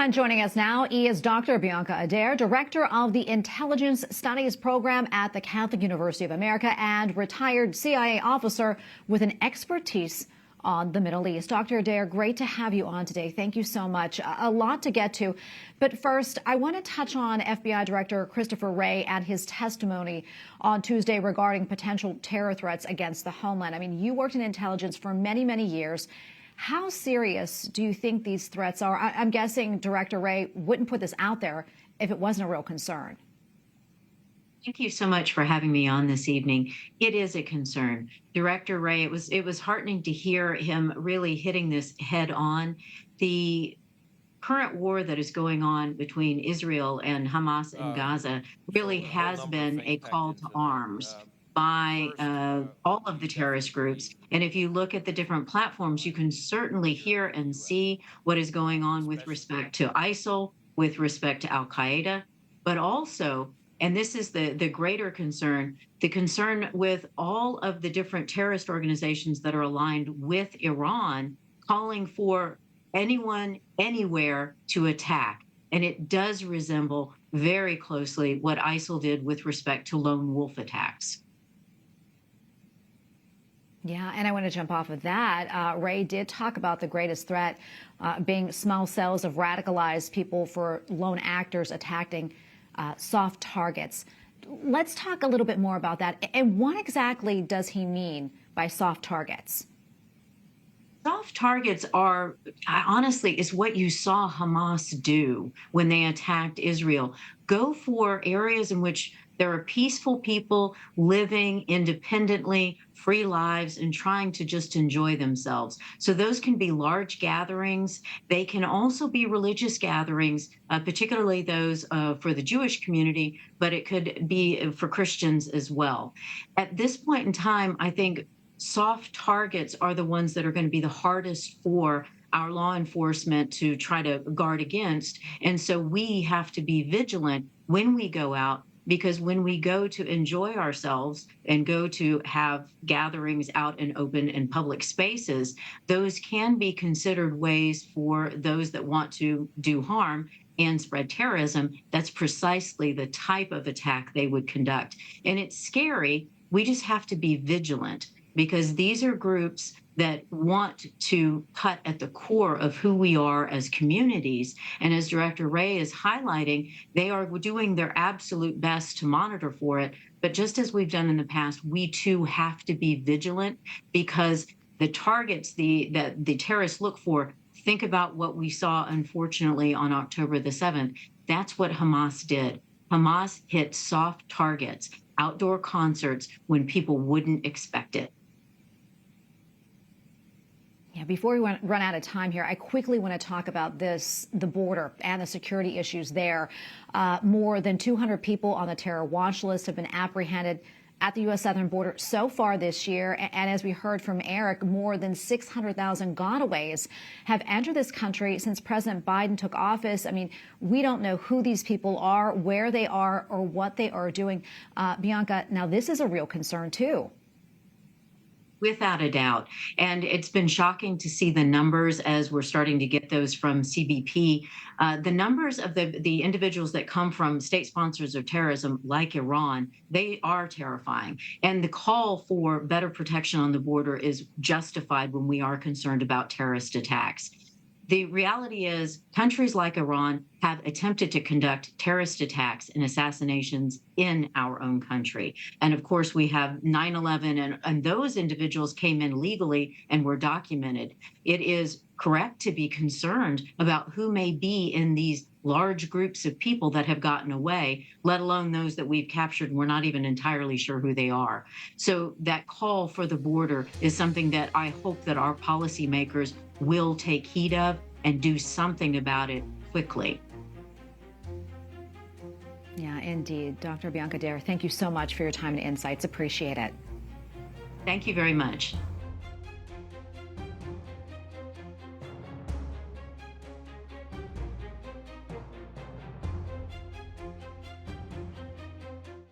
And joining us now is Dr. Bianca Adair, Director of the Intelligence Studies Program at the Catholic University of America and retired CIA officer with an expertise on the Middle East. Dr. Adair, great to have you on today. Thank you so much. A lot to get to. But first, I want to touch on FBI Director Christopher Wray and his testimony on Tuesday regarding potential terror threats against the homeland. I mean, you worked in intelligence for many, many years. How serious do you think these threats are? I'm guessing Director Wray wouldn't put this out there if it wasn't a real concern. Thank you so much for having me on this evening. It is a concern. Director Wray, it was heartening to hear him really hitting this head on. The current war that is going on between Israel and Hamas in Gaza really has been a call to arms by all of the terrorist groups. And if you look at the different platforms, you can certainly hear and see what is going on with respect to ISIL, with respect to Al-Qaeda, but also, and this is the greater concern, the concern with all of the different terrorist organizations that are aligned with Iran, calling for anyone, anywhere to attack. And it does resemble very closely what ISIL did with respect to lone wolf attacks. Yeah, and I want to jump off of that. Wray did talk about the greatest threat being small cells of radicalized people for lone actors attacking soft targets. Let's talk a little bit more about that. And what exactly does he mean by soft targets? Soft targets are, honestly, is what you saw Hamas do when they attacked Israel. Go for areas in which there are peaceful people living independently, free lives, and trying to just enjoy themselves. So those can be large gatherings. They can also be religious gatherings, particularly those for the Jewish community, but it could be for Christians as well. At this point in time, I think soft targets are the ones that are going to be the hardest for our law enforcement to try to guard against. And so we have to be vigilant when we go out, because when we go to enjoy ourselves and go to have gatherings out in open and public spaces, those can be considered ways for those that want to do harm and spread terrorism. That's precisely the type of attack they would conduct. And it's scary. We just have to be vigilant, because these are groups that want to cut at the core of who we are as communities. And as Director Wray is highlighting, they are doing their absolute best to monitor for it. But just as we've done in the past, we too have to be vigilant, because the targets that the terrorists look for, think about what we saw, unfortunately, on October the 7th. That's what Hamas did. Hamas hit soft targets, outdoor concerts, when people wouldn't expect it. Yeah, before we run out of time here, I quickly want to talk about the border and the security issues there. More than 200 people on the terror watch list have been apprehended at the U.S. southern border so far this year. And as we heard from Eric, more than 600,000 gotaways have entered this country since President Biden took office. I mean, we don't know who these people are, where they are, or what they are doing. Bianca, now this is a real concern, too. Without a doubt. And it's been shocking to see the numbers as we're starting to get those from CBP. The numbers of the individuals that come from state sponsors of terrorism like Iran, they are terrifying. And the call for better protection on the border is justified when we are concerned about terrorist attacks. The reality is countries like Iran have attempted to conduct terrorist attacks and assassinations in our own country. And of course, we have 9/11, and those individuals came in legally and were documented. It is correct to be concerned about who may be in these large groups of people that have gotten away, let alone those that we've captured and we're not even entirely sure who they are. So that call for the border is something that I hope that our policymakers will take heed of and do something about it quickly. Yeah, indeed. Dr. Bianca Adair, thank you so much for your time and insights. Appreciate it. Thank you very much.